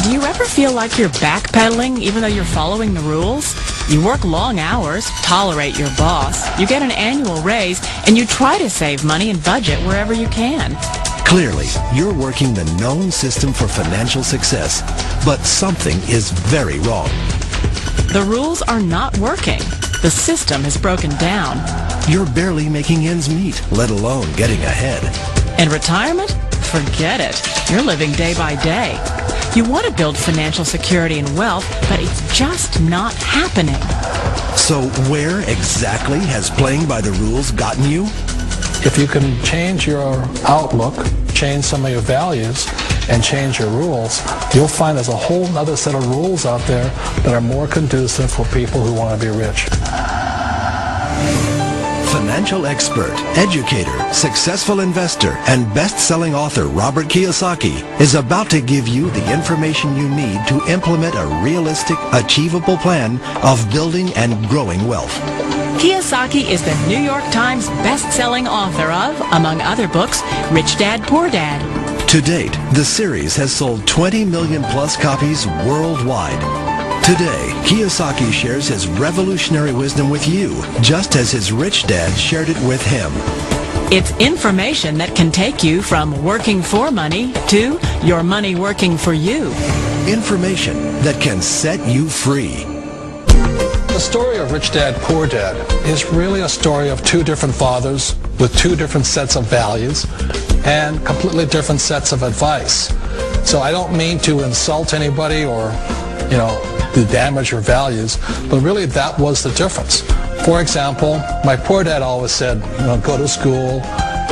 Do you ever feel like you're backpedaling even though you're following the rules? You work long hours, tolerate your boss, you get an annual raise, and you try to save money and budget wherever you can. Clearly, you're working the known system for financial success, but something is very wrong. The rules are not working. The system has broken down. You're barely making ends meet, let alone getting ahead. And retirement? Forget it. You're living day by day. You want to build financial security and wealth, but it's just not happening. So where exactly has playing by the rules gotten you? If you can change your outlook, change some of your values, and change your rules, you'll find there's a whole other set of rules out there that are more conducive for people who want to be rich. Financial expert, educator, successful investor, and best-selling author Robert Kiyosaki is about to give you the information you need to implement a realistic, achievable plan of building and growing wealth. Kiyosaki is the New York Times best-selling author of, among other books, Rich Dad, Poor Dad. To date, the series has sold 20 million plus copies worldwide. Today, Kiyosaki shares his revolutionary wisdom with you, just as his rich dad shared it with him. It's information that can take you from working for money to your money working for you. Information that can set you free. The story of Rich Dad, Poor Dad is really a story of two different fathers with two different sets of values and completely different sets of advice. So I don't mean to insult anybody or, to damage your values, but really that was the difference. For example, my poor dad always said, go to school,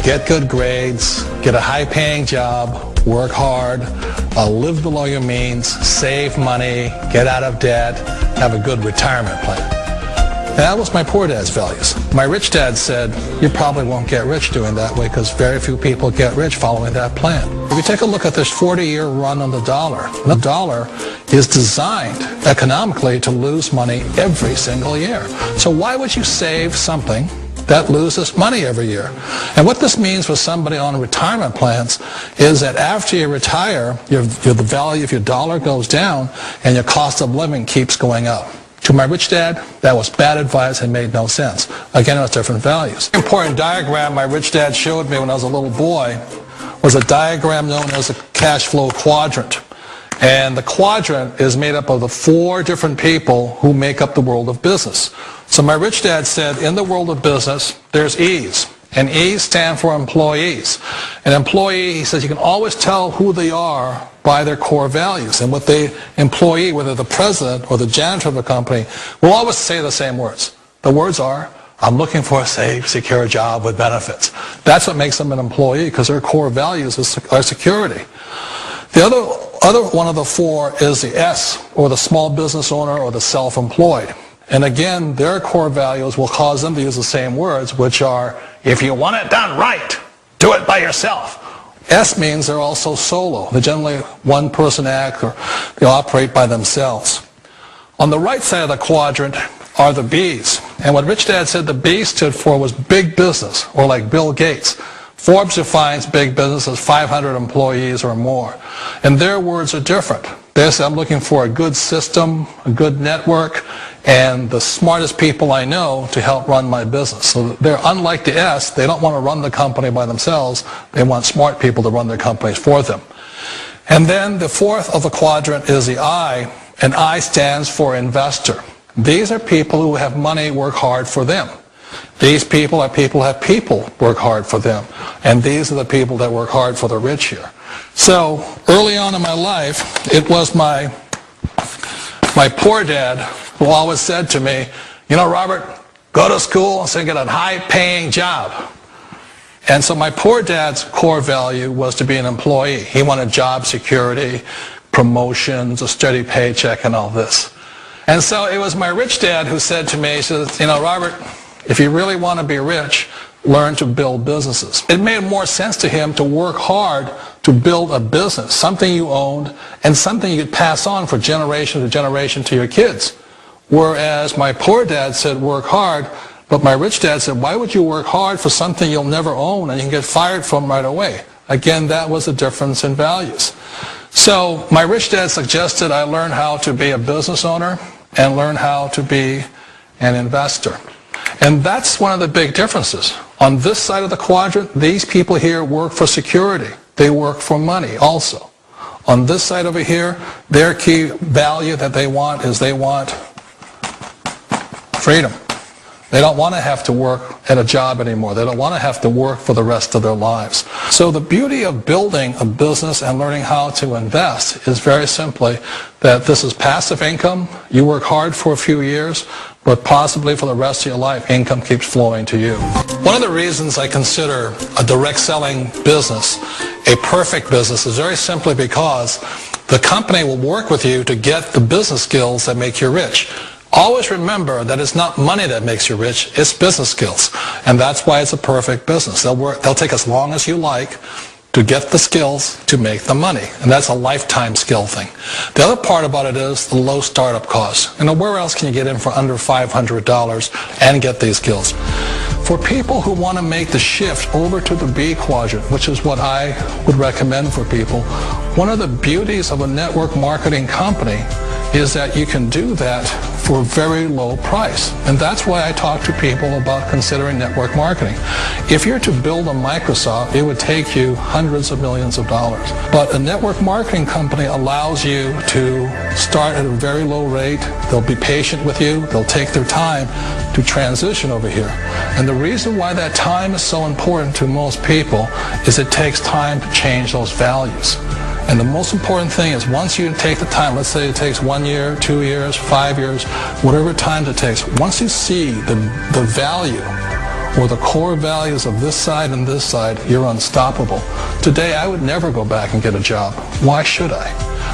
get good grades, get a high-paying job, work hard, live below your means, save money, get out of debt, have a good retirement plan. And that was my poor dad's values. My rich dad said, you probably won't get rich doing that way because very few people get rich following that plan. If you take a look at this 40-year run on the dollar is designed economically to lose money every single year. So why would you save something that loses money every year? And what this means for somebody on retirement plans is that after you retire, the value of your dollar goes down and your cost of living keeps going up. To my rich dad, that was bad advice and made no sense. Again, it was different values. An important diagram my rich dad showed me when I was a little boy was a diagram known as a cash flow quadrant. And the quadrant is made up of the four different people who make up the world of business. So my rich dad said, in the world of business, there's E's. And E's stand for employees. An employee, he says, you can always tell who they are by their core values. And what the employee, whether the president or the janitor of the company, will always say the same words. The words are, I'm looking for a safe, secure job with benefits. That's what makes them an employee, because their core values are security. The other one of the four is the S, or the small business owner or the self-employed. And again, their core values will cause them to use the same words, which are, if you want it done right, do it by yourself. S means they're also solo. They're generally one-person act, or they operate by themselves. On the right side of the quadrant are the B's. And what Rich Dad said the B stood for was big business, or like Bill Gates. Forbes defines big business as 500 employees or more. And their words are different. They say, I'm looking for a good system, a good network, and the smartest people I know to help run my business. So they're unlike the S. They don't want to run the company by themselves. They want smart people to run their companies for them. And then the fourth of the quadrant is the I, and I stands for investor. These are people who have money work hard for them. These people are people who have people work hard for them. And these are the people that work hard for the rich here. So early on in my life, it was my poor dad who always said to me, Robert, go to school and get a high-paying job. And so my poor dad's core value was to be an employee. He wanted job security, promotions, a steady paycheck, and all this. And so it was my rich dad who said to me, he says, Robert, if you really want to be rich, learn to build businesses. It made more sense to him to work hard to build a business, something you owned, and something you could pass on for generation to generation to your kids. Whereas my poor dad said work hard, but my rich dad said, why would you work hard for something you'll never own and you can get fired from right away? Again, that was the difference in values. So my rich dad suggested I learn how to be a business owner and learn how to be an investor. And that's one of the big differences. On this side of the quadrant, these people here work for security. They work for money also. On this side over here, their key value that they want is they want freedom. They don't want to have to work at a job anymore. They don't want to have to work for the rest of their lives. So the beauty of building a business and learning how to invest is very simply that this is passive income. You work hard for a few years, but possibly for the rest of your life, income keeps flowing to you. One of the reasons I consider a direct selling business a perfect business is very simply because the company will work with you to get the business skills that make you rich. Always remember that it's not money that makes you rich, it's business skills. And that's why it's a perfect business. They'll take as long as you like to get the skills to make the money. And that's a lifetime skill thing. The other part about it is the low startup cost. And where else can you get in for under $500 and get these skills? For people who want to make the shift over to the B quadrant, which is what I would recommend for people, one of the beauties of a network marketing company is that you can do that for a very low price. And that's why I talk to people about considering network marketing. If you're to build a Microsoft, it would take you hundreds of millions of dollars. But a network marketing company allows you to start at a very low rate. They'll be patient with you. They'll take their time to transition over here. And the reason why that time is so important to most people is it takes time to change those values. And the most important thing is once you take the time, let's say it takes 1 year, 2 years, 5 years, whatever time it takes, once you see the value or the core values of this side and this side, you're unstoppable. Today, I would never go back and get a job. Why should I?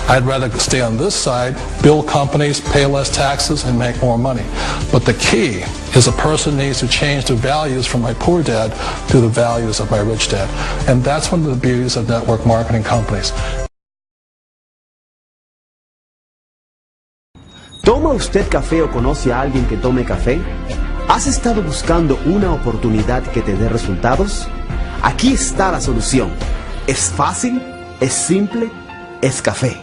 I'd rather stay on this side, build companies, pay less taxes, and make more money. But the key is a person needs to change the values from my poor dad to the values of my rich dad. And that's one of the beauties of network marketing companies. ¿Toma usted café o conoce a alguien que tome café? ¿Has estado buscando una oportunidad que te dé resultados? Aquí está la solución. Es fácil, es simple, es café.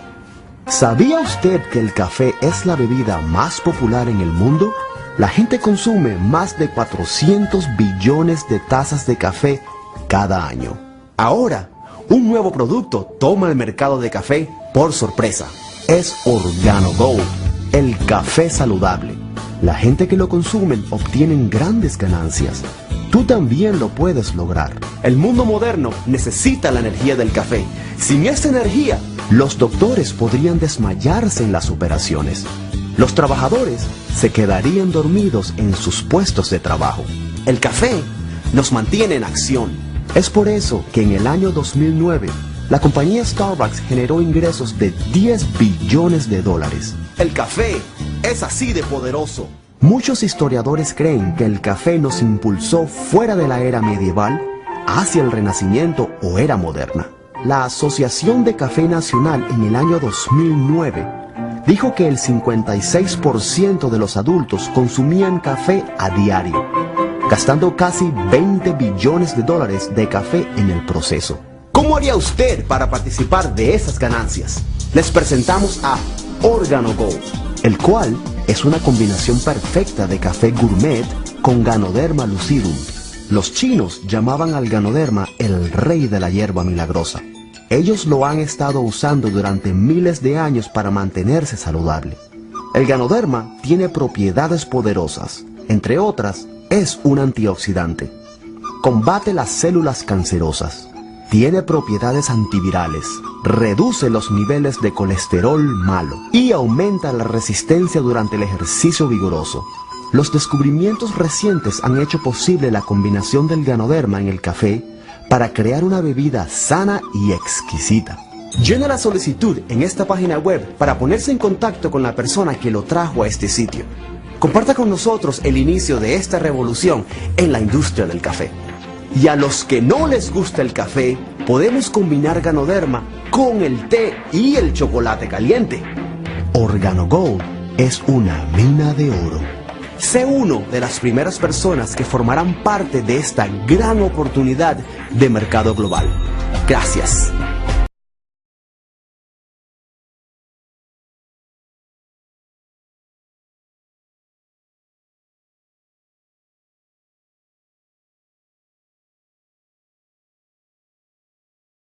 ¿Sabía usted que el café es la bebida más popular en el mundo? La gente consume más de 400 billones de tazas de café cada año. Ahora, un nuevo producto toma el mercado de café por sorpresa. Es Organo Gold, el café saludable. La gente que lo consume obtienen grandes ganancias. Tú también lo puedes lograr. El mundo moderno necesita la energía del café. Sin esta energía, los doctores podrían desmayarse en las operaciones. Los trabajadores se quedarían dormidos en sus puestos de trabajo. El café nos mantiene en acción. Es por eso que en el año 2009, la compañía Starbucks generó ingresos de 10 billones de dólares. El café es así de poderoso. Muchos historiadores creen que el café nos impulsó fuera de la era medieval hacia el Renacimiento o era moderna. La Asociación de Café Nacional en el año 2009 dijo que el 56% de los adultos consumían café a diario, gastando casi 20 billones de dólares de café en el proceso. ¿Cómo haría usted para participar de esas ganancias? Les presentamos a Organo Gold, el cual es una combinación perfecta de café gourmet con Ganoderma lucidum. Los chinos llamaban al Ganoderma el rey de la hierba milagrosa. Ellos lo han estado usando durante miles de años para mantenerse saludable. El Ganoderma tiene propiedades poderosas. Entre otras, es un antioxidante. Combate las células cancerosas. Tiene propiedades antivirales. Reduce los niveles de colesterol malo y aumenta la resistencia durante el ejercicio vigoroso. Los descubrimientos recientes han hecho posible la combinación del Ganoderma en el café para crear una bebida sana y exquisita. Llena la solicitud en esta página web para ponerse en contacto con la persona que lo trajo a este sitio. Comparta con nosotros el inicio de esta revolución en la industria del café. Y a los que no les gusta el café, podemos combinar Ganoderma con el té y el chocolate caliente. Organo Gold es una mina de oro. Sé uno de las primeras personas que formarán parte de esta gran oportunidad de mercado global. Gracias.